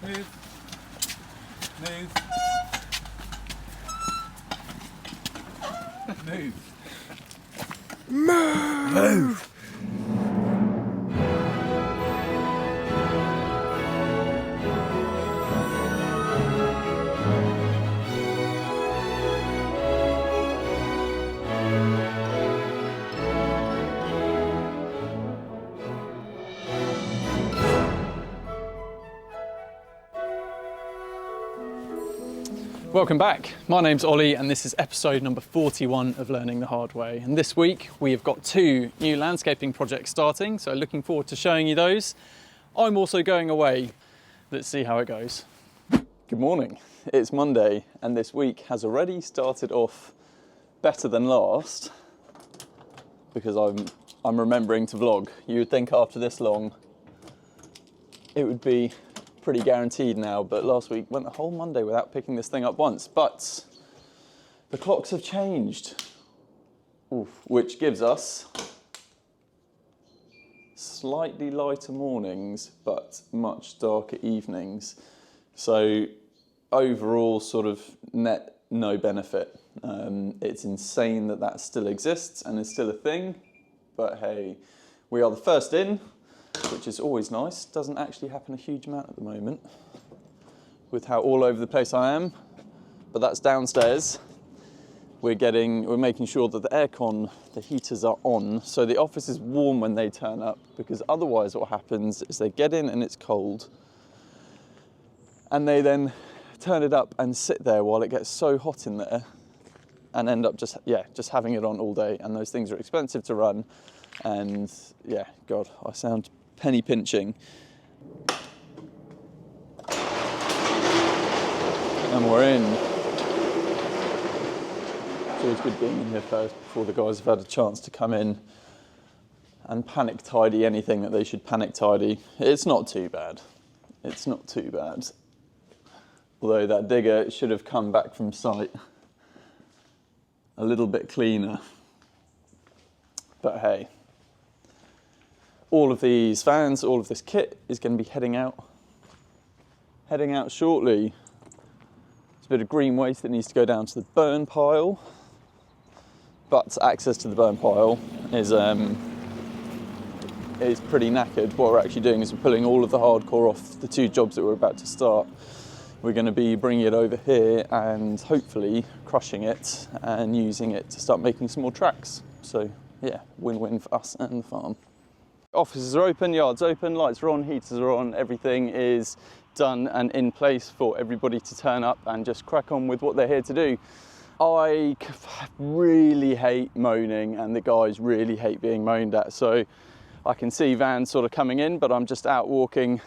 Move. Move. Move. Move. Welcome back. My name's Ollie and this is episode number 41 of Learning the Hard Way. And this week we have got 2 new landscaping projects starting, so looking forward to showing you those. I'm also going away. Let's see how it goes. Good morning. It's Monday and this week has already started off better than last because I'm remembering to vlog. You would think after this long it would be pretty guaranteed now, but last week went the whole Monday without picking this thing up once. But the clocks have changed, which gives us slightly lighter mornings, but much darker evenings. So overall, sort of net no benefit. It's insane that that still exists and is still a thing, but hey, we are the first in, which is always nice. Doesn't actually happen a huge amount at the moment with how all over the place I am, but that's downstairs. We're making sure that the aircon, the heaters are on, so the office is warm when they turn up, because otherwise what happens is they get in and it's cold, and they then turn it up and sit there while it gets so hot in there, and end up just having it on all day, and those things are expensive to run, and yeah, God, I sound penny pinching. And we're in. It's always good being in here first before the guys have had a chance to come in and panic tidy anything that they should panic tidy. It's not too bad. It's not too bad. Although that digger should have come back from site a little bit cleaner. But hey. All of these fans, all of this kit is going to be heading out shortly. There's a bit of green waste that needs to go down to the burn pile, but access to the burn pile is pretty knackered. What we're actually doing is we're pulling all of the hardcore off the 2 jobs that we're about to start. We're going to be bringing it over here and hopefully crushing it and using it to start making some more tracks. So yeah, win-win for us and the farm. Offices are open, yards open, lights are on, heaters are on, everything is done and in place for everybody to turn up and just crack on with what they're here to do. I really hate moaning and the guys really hate being moaned at, so I can see vans sort of coming in, but I'm just out walking,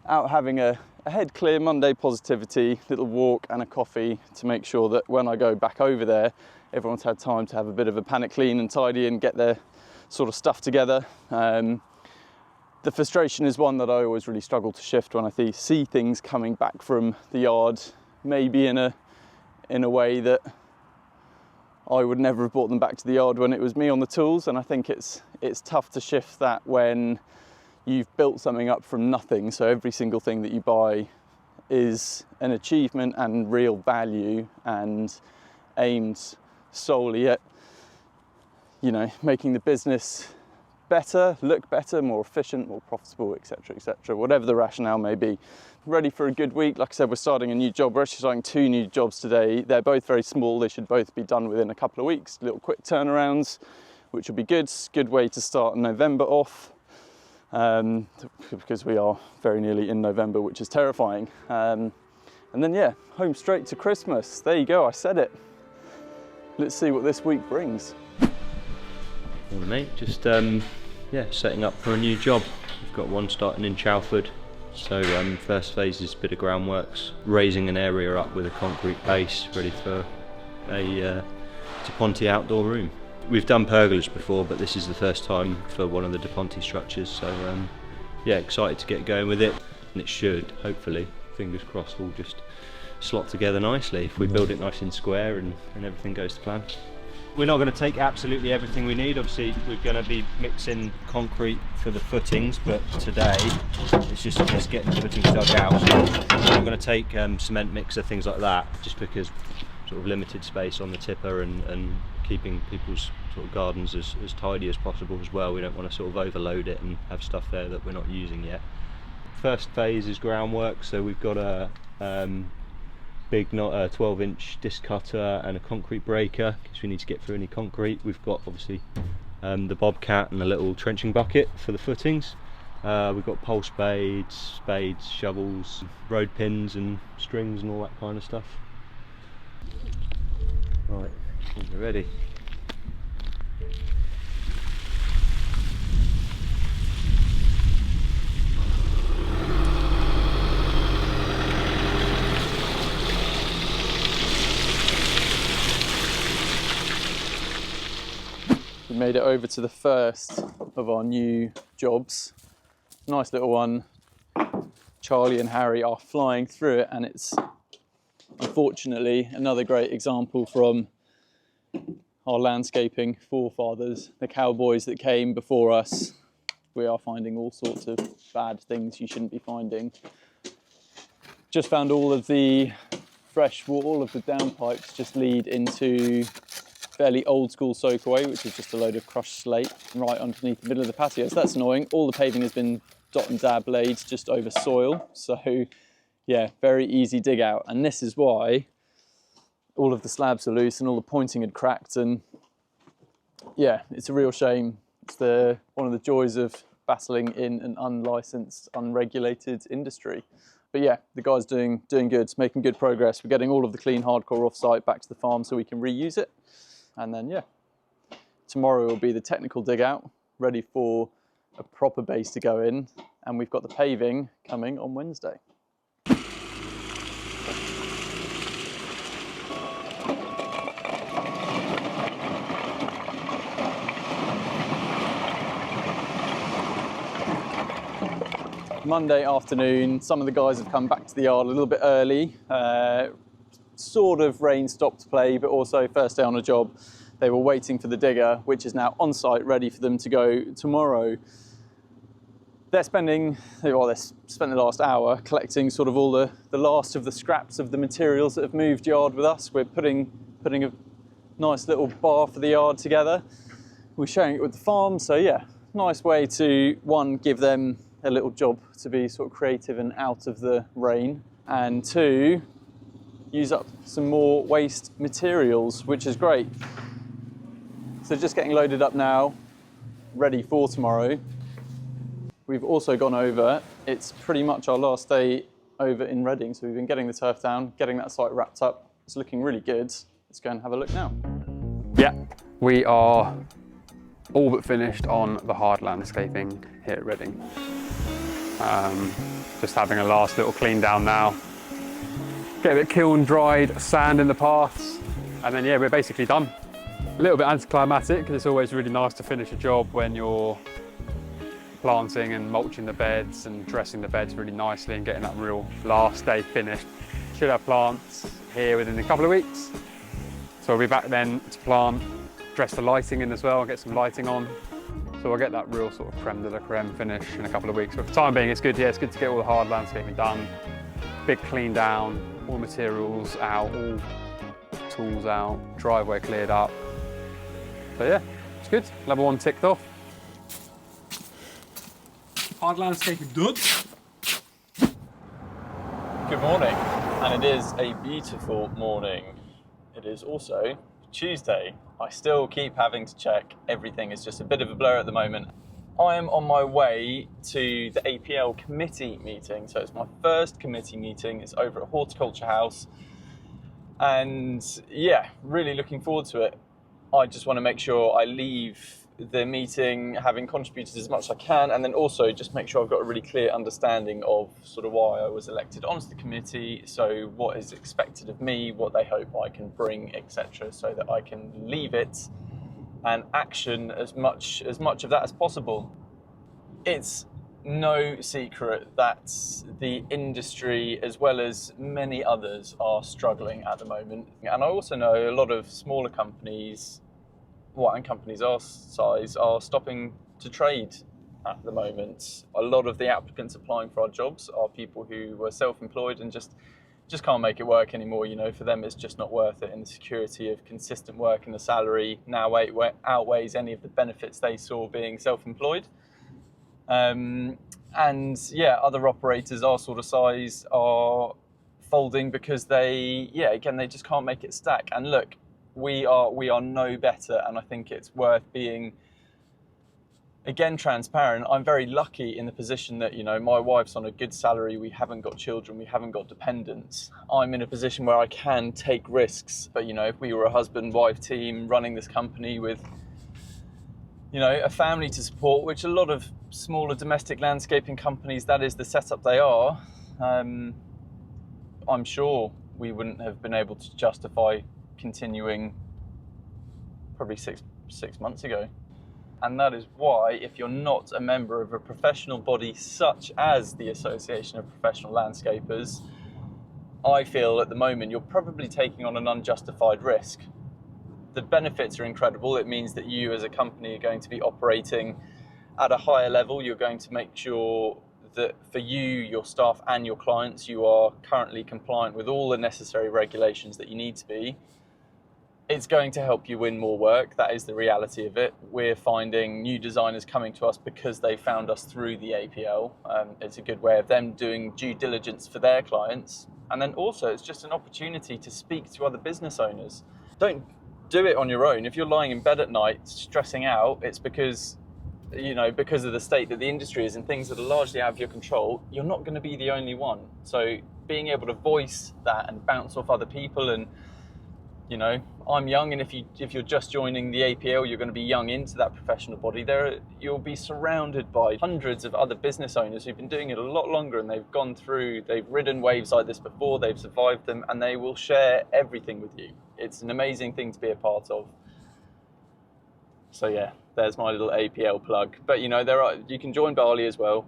out having a head clear Monday positivity, little walk and a coffee to make sure that when I go back over there, everyone's had time to have a bit of a panic clean and tidy and get their sort of stuff together. The frustration is one that I always really struggle to shift when I see things coming back from the yard, maybe in a way that I would never have brought them back to the yard when it was me on the tools. And I think it's tough to shift that when you've built something up from nothing. So every single thing that you buy is an achievement and real value and aimed solely at, you know, making the business better, look better, more efficient, more profitable, etc., whatever the rationale may be. Ready for a good week. Like I said, we're starting a new job. We're actually starting 2 new jobs today. They're both very small. They should both be done within a couple of weeks. Little quick turnarounds, which will be good. Good way to start November off, because we are very nearly in November, which is terrifying. And then yeah, home straight to Christmas. There you go, I said it. Let's see what this week brings. Morning mate, just setting up for a new job. We've got one starting in Shalford, so first phase is a bit of groundworks, raising an area up with a concrete base ready for a Deponte outdoor room. We've done pergolas before, but this is the first time for one of the Deponte structures, so yeah, excited to get going with it, and it should, hopefully, fingers crossed, all just slot together nicely if we build it nice and square and everything goes to plan. we're not going to take absolutely everything we need. Obviously we're going to be mixing concrete for the footings, but today it's just getting the footings dug out. So I'm going to take cement mixer, things like that, just because sort of limited space on the tipper and keeping people's sort of gardens as tidy as possible as well. We don't want to sort of overload it and have stuff there that we're not using yet. First phase is groundwork, so we've got a big 12-inch disc cutter and a concrete breaker because we need to get through any concrete. We've got obviously the bobcat and a little trenching bucket for the footings. We've got pole spades, shovels, road pins and strings and all that kind of stuff. Right, I think we're ready. We made it over to the first of our new jobs. Nice little one. Charlie and Harry are flying through it, and it's unfortunately another great example from our landscaping forefathers, the cowboys that came before us. We are finding all sorts of bad things you shouldn't be finding. Just found all of the fresh water, all of the downpipes just lead into fairly old school soakaway, which is just a load of crushed slate right underneath the middle of the patio. So that's annoying. All the paving has been dot and dab laid just over soil. So yeah, very easy dig out. And this is why all of the slabs are loose and all the pointing had cracked. And yeah, it's a real shame. It's one of the joys of battling in an unlicensed, unregulated industry. But yeah, the guy's doing good, making good progress. We're getting all of the clean hardcore off-site back to the farm so we can reuse it. And then yeah, tomorrow will be the technical dig out, ready for a proper base to go in. And we've got the paving coming on Wednesday. Monday afternoon, some of the guys have come back to the yard a little bit early. Sort of rain stopped play, but also first day on a job. They were waiting for the digger, which is now on site, ready for them to go tomorrow. They spent the last hour collecting sort of all the last of the scraps of the materials that have moved yard with us. We're putting a nice little bar for the yard together. We're sharing it with the farm, so yeah, nice way to, one, give them a little job to be sort of creative and out of the rain, and two, use up some more waste materials, which is great. So just getting loaded up now, ready for tomorrow. We've also gone over, it's pretty much our last day over in Reading, so we've been getting the turf down, getting that site wrapped up. It's looking really good. Let's go and have a look now. Yeah, we are all but finished on the hard landscaping here at Reading. Just having a last little clean down now. Get a bit kiln dried, sand in the paths, and then yeah, we're basically done. A little bit anticlimactic because it's always really nice to finish a job when you're planting and mulching the beds and dressing the beds really nicely and getting that real last day finished. Should have plants here within a couple of weeks. So we'll be back then to plant, dress the lighting in as well, get some lighting on. So we'll get that real sort of creme de la creme finish in a couple of weeks. But for the time being, it's good. Yeah, it's good to get all the hard landscaping done. Big clean down, all materials out, all tools out, driveway cleared up. So yeah, it's good. Level 1 ticked off. Hard landscaping done. Good morning, and it is a beautiful morning. It is also Tuesday. I still keep having to check. Everything is just a bit of a blur at the moment. I am on my way to the APL committee meeting. So it's my first committee meeting. It's over at Horticulture House. And yeah, really looking forward to it. I just want to make sure I leave the meeting having contributed as much as I can, and then also just make sure I've got a really clear understanding of sort of why I was elected onto the committee, so what is expected of me, what they hope I can bring, etc., so that I can leave it and action as much of that as possible. It's no secret that the industry, as well as many others, are struggling at the moment, and I also know a lot of smaller companies and companies our size are stopping to trade at the moment. A lot of the applicants applying for our jobs are people who were self-employed and just can't make it work anymore. You know, for them it's just not worth it, and the security of consistent work and the salary now outweighs any of the benefits they saw being self-employed. And yeah, other operators our sort of size are folding because they just can't make it stack. And look, we are no better, and I think it's worth being, again, transparent. I'm very lucky in the position that, you know, my wife's on a good salary, we haven't got children, we haven't got dependents. I'm in a position where I can take risks, but, you know, if we were a husband-wife team running this company with, you know, a family to support, which a lot of smaller domestic landscaping companies, that is the setup they are, I'm sure we wouldn't have been able to justify continuing probably six months ago. And that is why, if you're not a member of a professional body such as the Association of Professional Landscapers, I feel at the moment you're probably taking on an unjustified risk. The benefits are incredible. It means that you as a company are going to be operating at a higher level. You're going to make sure that for you, your staff and your clients, you are currently compliant with all the necessary regulations that you need to be. It's going to help you win more work. That is the reality of it. We're finding new designers coming to us because they found us through the APL. It's a good way of them doing due diligence for their clients. And then also it's just an opportunity to speak to other business owners. Don't do it on your own. If you're lying in bed at night stressing out, it's because, you know, because of the state that the industry is and things that are largely out of your control. You're not going to be the only one. So being able to voice that and bounce off other people, and, you know, I'm young, and if you're just joining the APL, you're going to be young into that professional body. You'll be surrounded by hundreds of other business owners who've been doing it a lot longer, and they've ridden waves like this before, they've survived them, and they will share everything with you. It's an amazing thing to be a part of. So yeah, there's my little APL plug. But, you know, you can join Bali as well.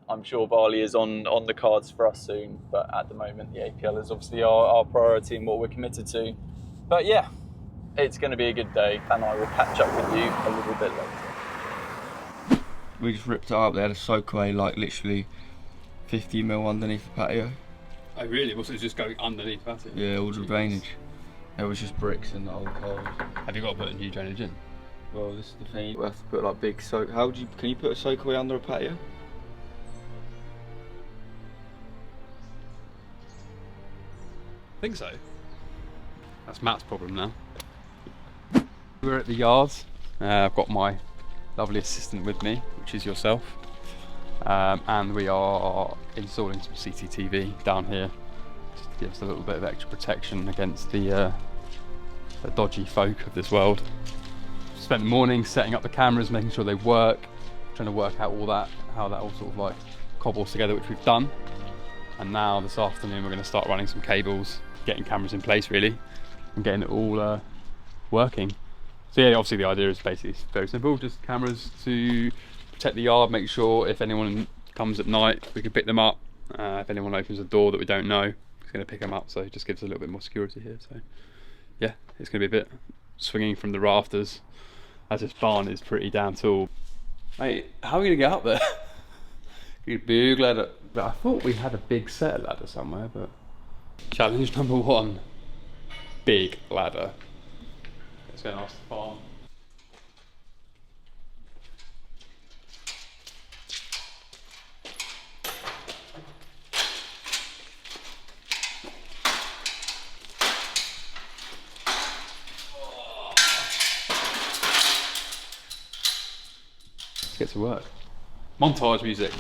I'm sure Bali is on the cards for us soon, but at the moment the APL is obviously our priority and what we're committed to. But yeah, it's going to be a good day, and I will catch up with you a little bit later. We just ripped it up. They had a soakaway like literally 50 mil underneath the patio. Oh really? Was it just going underneath the patio? Yeah, all the drainage. There was just bricks and old coals. Have you got to put a new drainage in? Well, this is the thing. We have to put like big soak. Can you put a soakaway under a patio? I think so. That's Matt's problem now. We're at the yards. I've got my lovely assistant with me, which is yourself. And we are installing some CCTV down here, just to give us a little bit of extra protection against the dodgy folk of this world. Spent the morning setting up the cameras, making sure they work, trying to work out how that all sort of like cobbles together, which we've done. And now this afternoon we're going to start running some cables, getting cameras in place really, and getting it all working. So yeah, obviously the idea is basically very simple, just cameras to protect the yard, make sure if anyone comes at night we can pick them up. If anyone opens a door that we don't know, it's going to pick them up, so it just gives us a little bit more security here. So yeah, it's going to be a bit swinging from the rafters, as this barn is pretty damn tall. Mate, how are we going to get up there? Big ladder. But I thought we had a big set ladder somewhere, but... Challenge number 1, big ladder. Let's go and ask the farm. Let's get to work. Montage music.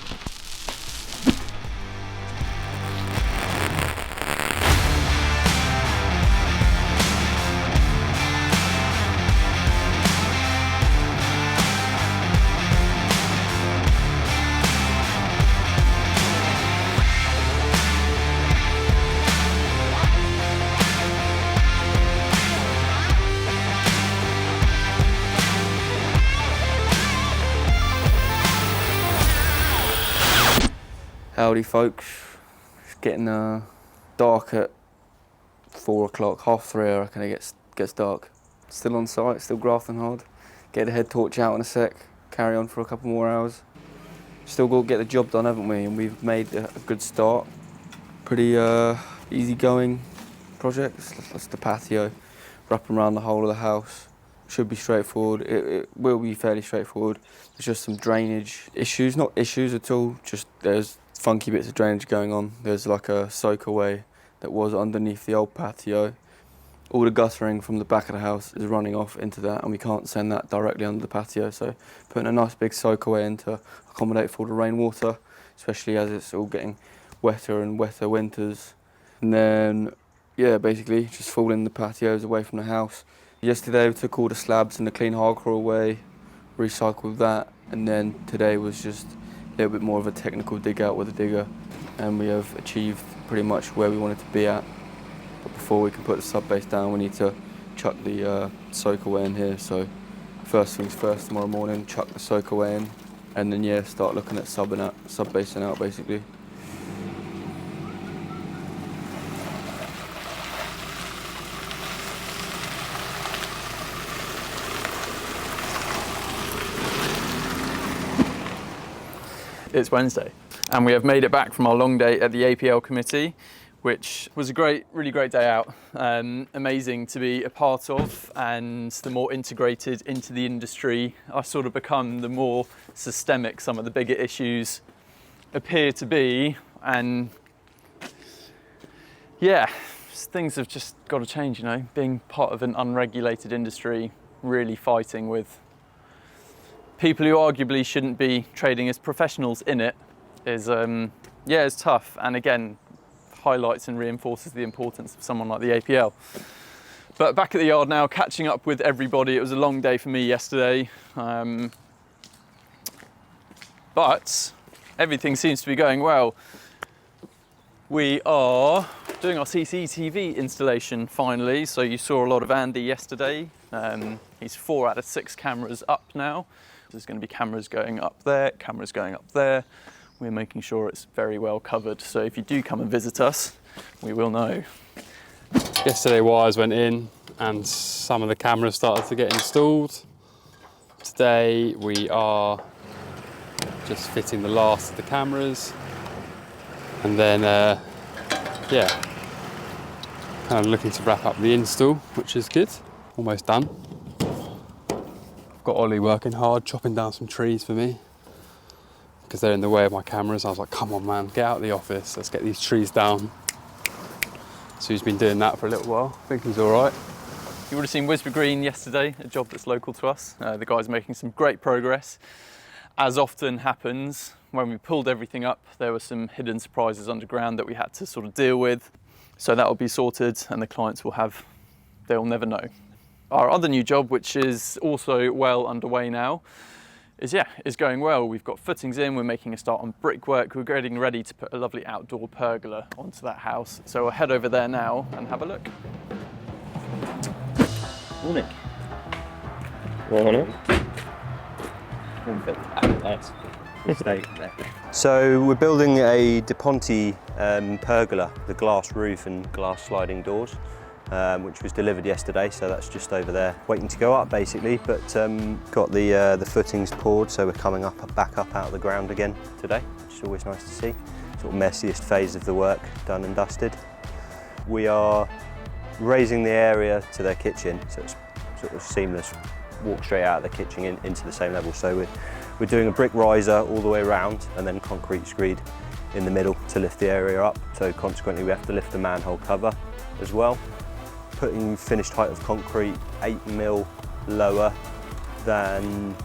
Howdy folks, it's getting dark at 4 o'clock, 3:30 I reckon it gets dark. still on site, still grafting hard. Get the head torch out in a sec, carry on for a couple more hours. Still got to get the job done, haven't we? And we've made a good start. Pretty easy-going project. That's the patio, wrapping around the whole of the house. Should be straightforward. It will be fairly straightforward. There's just some drainage issues, not issues at all, just there's funky bits of drainage going on. There's like a soakaway that was underneath the old patio. All the guttering from the back of the house is running off into that, and we can't send that directly under the patio, so putting a nice big soakaway in to accommodate for all the rainwater, especially as it's all getting wetter and wetter winters. And then, yeah, basically just falling the patios away from the house. Yesterday we took all the slabs and the clean hardcore away, recycled that, and then today was just a little bit more of a technical dig out with a digger, and we have achieved pretty much where we wanted to be at. But before we can put the sub base down, we need to chuck the soak away in here. So first things first, tomorrow morning, chuck the soak away in, and then yeah, start looking at sub basing out basically. It's Wednesday, and we have made it back from our long day at the APL committee, which was a really great day out. Amazing to be a part of, and the more integrated into the industry I sort of become, the more systemic some of the bigger issues appear to be. And yeah, things have just got to change, you know, being part of an unregulated industry, really fighting with people who arguably shouldn't be trading as professionals in it is, yeah, it's tough. And again, highlights and reinforces the importance of someone like the APL. But back at the yard now, catching up with everybody. It was a long day for me yesterday. But everything seems to be going well. We are doing our CCTV installation finally. So you saw a lot of Andy yesterday. He's 4 out of 6 cameras up now. There's going to be cameras going up there, cameras going up there. We're making sure it's very well covered. So if you do come and visit us, we will know. Yesterday wires went in and some of the cameras started to get installed. Today we are just fitting the last of the cameras. And then, yeah, kind of looking to wrap up the install, which is good. Almost done. Got Ollie working hard, chopping down some trees for me because they're in the way of my cameras. I was like, come on man, get out of the office, let's get these trees down. So he's been doing that for a little while. I think he's all right. You would have seen Wisborough Green yesterday, a job that's local to us. The guys are making some great progress. As often happens, when we pulled everything up, there were some hidden surprises underground that we had to sort of deal with. So that will be sorted, and the clients they'll never know. Our other new job, which is also well underway now, is going well. We've got footings in, we're making a start on brickwork, we're getting ready to put a lovely outdoor pergola onto that house. So we'll head over there now and have a look. Morning. Morning. So we're building a Deponte pergola, the glass roof and glass sliding doors. Which was delivered yesterday, so that's just over there waiting to go up basically, but got the footings poured, so we're coming back up out of the ground again today, which is always nice to see. Sort of messiest phase of the work done and dusted. We are raising the area to their kitchen, so it's sort of seamless, walk straight out of the kitchen into the same level. So we're doing a brick riser all the way around and then concrete screed in the middle to lift the area up, so consequently we have to lift the manhole cover as well. Putting finished height of concrete 8mm lower than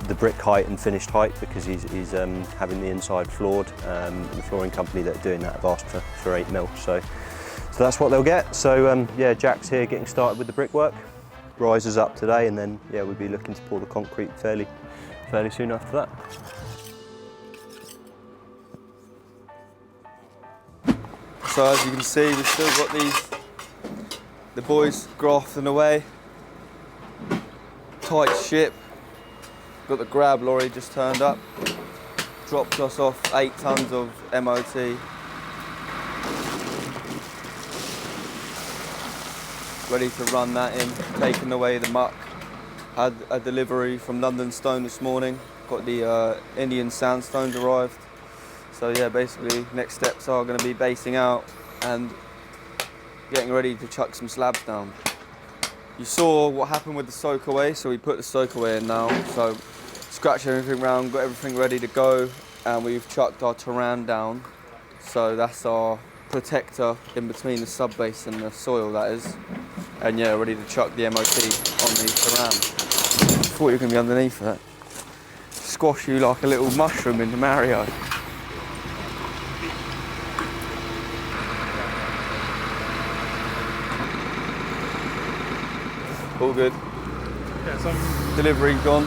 the brick height and finished height because he's having the inside floored. The flooring company that are doing that have asked for 8mm, so that's what they'll get. So yeah, Jack's here getting started with the brickwork. Riser's up today, and then yeah, we'll be looking to pour the concrete fairly soon after that. So as you can see, we've still got the boys grafting away. Tight ship. Got the grab lorry just turned up. Dropped us off 8 tons of MOT. ready to run that in, taking away the muck. Had a delivery from London Stone this morning, got the Indian sandstones arrived. So yeah, basically next steps are going to be basing out and getting ready to chuck some slabs down. You saw what happened with the soak away, so we put the soak away in now. So scratched everything around, got everything ready to go, and we've chucked our terrain down. So that's our protector in between the subbase and the soil, that is. And yeah, ready to chuck the MOT on the terrain. Thought you were going to be underneath it. Squash you like a little mushroom into Mario. All good. Delivery gone.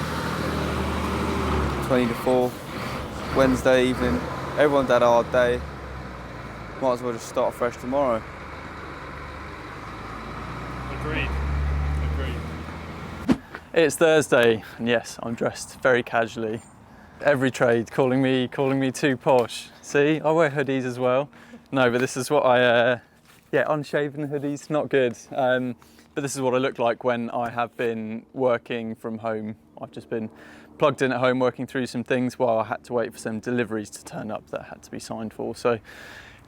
20 to 4. Wednesday evening. Everyone's had a hard day. Might as well just start fresh tomorrow. Agreed. It's Thursday, and yes, I'm dressed very casually. Every trade calling me too posh. See, I wear hoodies as well. No, but this is what unshaven hoodies, not good. But this is what I look like when I have been working from home. I've just been plugged in at home working through some things while I had to wait for some deliveries to turn up that had to be signed for. So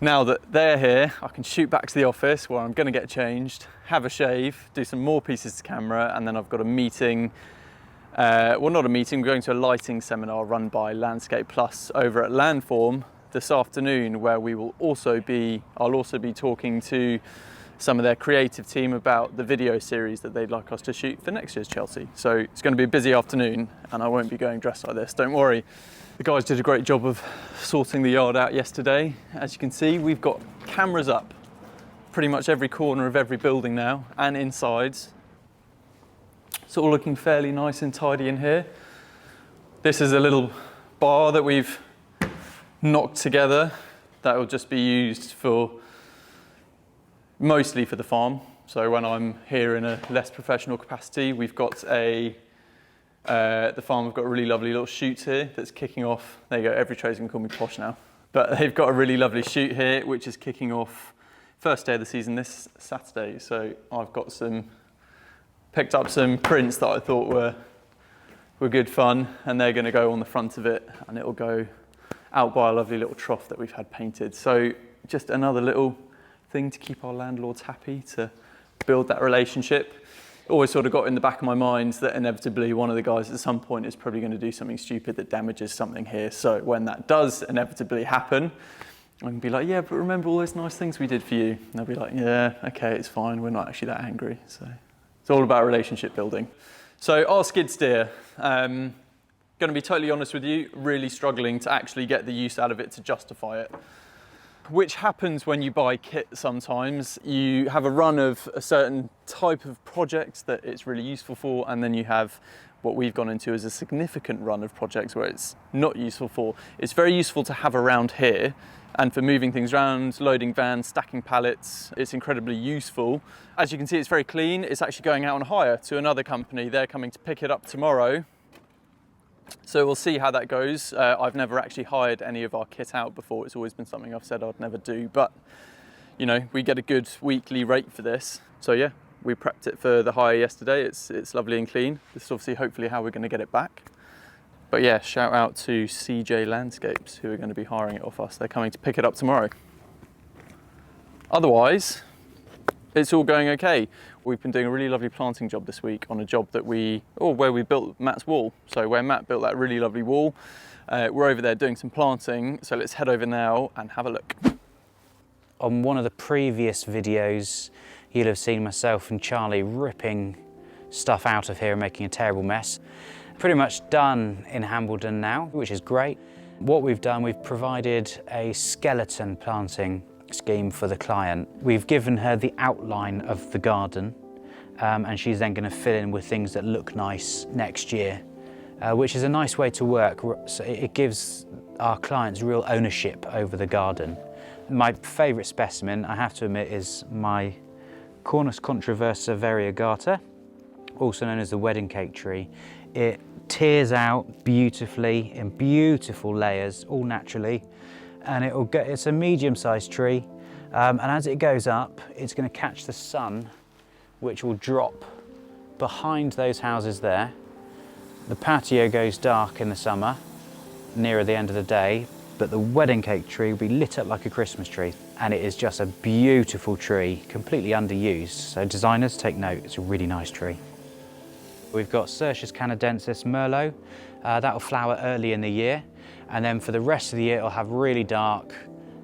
now that they're here, I can shoot back to the office where I'm going to get changed, have a shave, do some more pieces to camera, and then I've got a meeting. Well, not a meeting, we're going to a lighting seminar run by Landscape Plus over at Landform this afternoon, where I'll also be talking to some of their creative team about the video series that they'd like us to shoot for next year's Chelsea. So it's going to be a busy afternoon, and I won't be going dressed like this, don't worry. The guys did a great job of sorting the yard out yesterday. As you can see, we've got cameras up pretty much every corner of every building now, and insides. It's all looking fairly nice and tidy in here. This is a little bar that we've knocked together that will just be used mostly for the farm. So when I'm here in a less professional capacity, we've got the farm have got a really lovely little shoot here that's kicking off. There you go, every trade's gonna call me posh now. But they've got a really lovely shoot here, which is kicking off first day of the season this Saturday. So I've got picked up some prints that I thought were good fun, and they're gonna go on the front of it, and it'll go out by a lovely little trough that we've had painted. So just another little thing to keep our landlords happy, to build that relationship. Always sort of got in the back of my mind that inevitably one of the guys at some point is probably going to do something stupid that damages something here. So when that does inevitably happen, I can be like, yeah, but remember all those nice things we did for you? And they'll be like, yeah, okay, it's fine. We're not actually that angry. So it's all about relationship building. So our skid steer, going to be totally honest with you, really struggling to actually get the use out of it to justify it. Which happens when you buy kit sometimes. You have a run of a certain type of project that it's really useful for, and then you have what we've gone into as a significant run of projects where it's not useful for. It's very useful to have around here, and for moving things around, loading vans, stacking pallets, it's incredibly useful. As you can see, it's very clean. It's actually going out on hire to another company. They're coming to pick it up tomorrow. So we'll see how that goes. I've never actually hired any of our kit out before. It's always been something I've said I'd never do, but you know, we get a good weekly rate for this. So yeah, we prepped it for the hire yesterday. It's lovely and clean. This is obviously hopefully how we're going to get it back. But yeah, shout out to CJ Landscapes who are going to be hiring it off us. They're coming to pick it up tomorrow. Otherwise, it's all going okay. We've been doing a really lovely planting job this week on a job where we built Matt's wall. So where Matt built that really lovely wall, we're over there doing some planting. So let's head over now and have a look. On one of the previous videos, you'll have seen myself and Charlie ripping stuff out of here and making a terrible mess. Pretty much done in Hambledon now, which is great. What we've done, we've provided a skeleton planting scheme for the client. We've given her the outline of the garden, and she's then going to fill in with things that look nice next year, which is a nice way to work. So it gives our clients real ownership over the garden. My favourite specimen, I have to admit, is my Cornus controversa variegata, also known as the wedding cake tree. It tears out beautifully in beautiful layers, all naturally. And it's a medium-sized tree, and as it goes up, it's going to catch the sun which will drop behind those houses there. The patio goes dark in the summer, nearer the end of the day, but the wedding cake tree will be lit up like a Christmas tree. And it is just a beautiful tree, completely underused. So designers, take note, it's a really nice tree. We've got Cercius canadensis Merlot. That'll flower early in the year. And then for the rest of the year, it'll have really dark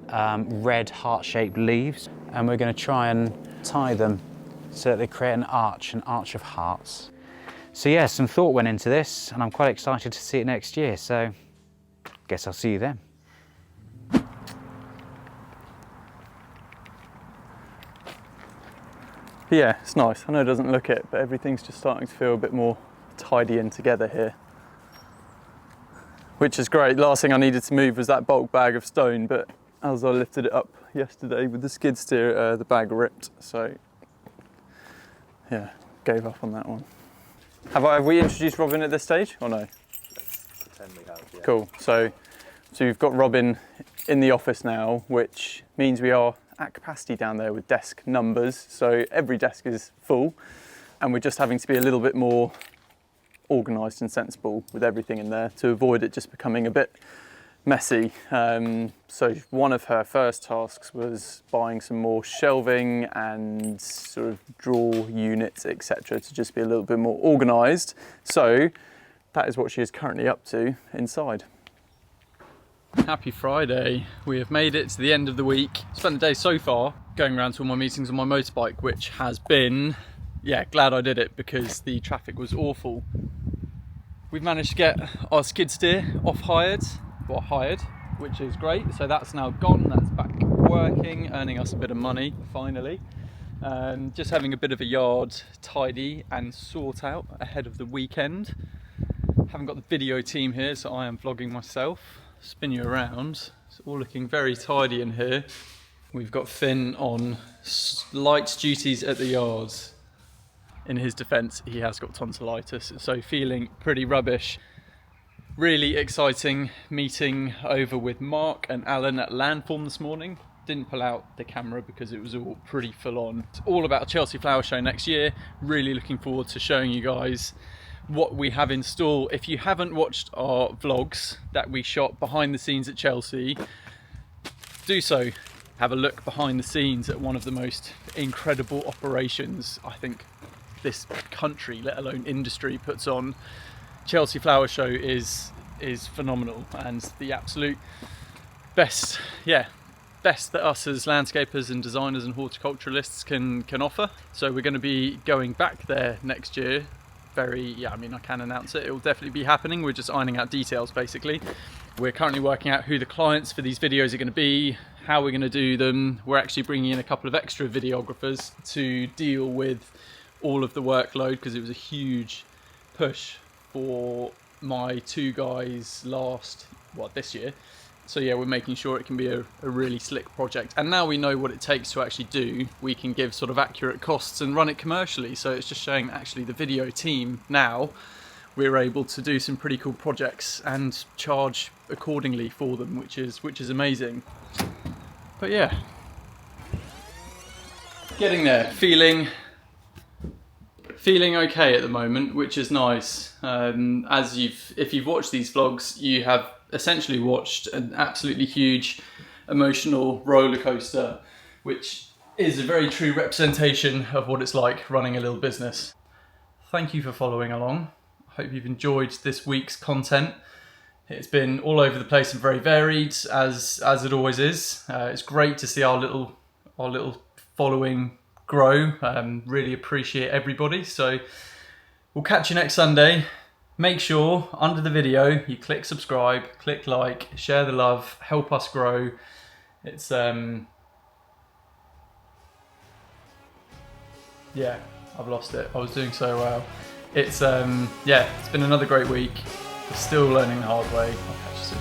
red heart-shaped leaves. And we're gonna try and tie them so that they create an arch of hearts. So yeah, some thought went into this, and I'm quite excited to see it next year. So guess I'll see you then. Yeah, it's nice. I know it doesn't look it, but everything's just starting to feel a bit more tidy and together here, which is great. Last thing I needed to move was that bulk bag of stone, but as I lifted it up yesterday with the skid steer, the bag ripped. So yeah, gave up on that one. Have we introduced Robin at this stage or no? Pretend we have, yeah. Cool. So we've got Robin in the office now, which means we are at capacity down there with desk numbers. So every desk is full, and we're just having to be a little bit more organised and sensible with everything in there to avoid it just becoming a bit messy. So one of her first tasks was buying some more shelving and sort of drawer units, etc., to just be a little bit more organised. So that is what she is currently up to inside. Happy Friday. We have made it to the end of the week. Spent the day so far going around to all my meetings on my motorbike, which has been, yeah, glad I did it because the traffic was awful. We've managed to get our skid steer hired, which is great. So that's now gone, that's back working, earning us a bit of money, finally. Just having a bit of a yard tidy and sort out ahead of the weekend. Haven't got the video team here, so I am vlogging myself. Spin you around. It's all looking very tidy in here. We've got Finn on light duties at the yards. In his defence, he has got tonsillitis, so feeling pretty rubbish. Really exciting meeting over with Mark and Alan at Landform this morning. Didn't pull out the camera because it was all pretty full on. It's all about Chelsea Flower Show next year. Really looking forward to showing you guys what we have in store. If you haven't watched our vlogs that we shot behind the scenes at Chelsea, do so. Have a look behind the scenes at one of the most incredible operations I think this country, let alone industry, puts on. Chelsea Flower Show is phenomenal, and the absolute best that us as landscapers and designers and horticulturalists can offer. So we're going to be going back there next year. I mean, I can announce it will definitely be happening. We're just ironing out details basically. We're currently working out who the clients for these videos are going to be, how we're going to do them. We're actually bringing in a couple of extra videographers to deal with all of the workload, because it was a huge push for my two guys this year. So yeah, we're making sure it can be a really slick project. And now we know what it takes to actually do, we can give sort of accurate costs and run it commercially. So it's just showing that actually the video team now, we're able to do some pretty cool projects and charge accordingly for them, which is amazing. But yeah, getting there, feeling okay at the moment, which is nice. If you've watched these vlogs, you have essentially watched an absolutely huge emotional roller coaster, which is a very true representation of what it's like running a little business. Thank you for following along. I hope you've enjoyed this week's content. It's been all over the place and very varied, as it always is. It's great to see our little following grow. Really appreciate everybody. So we'll catch you next Sunday. Make sure under the video you click subscribe, click like, share the love, help us grow. It's yeah, I've lost it. I was doing so well. It's been another great week. We're still learning the hard way. I'll catch you soon.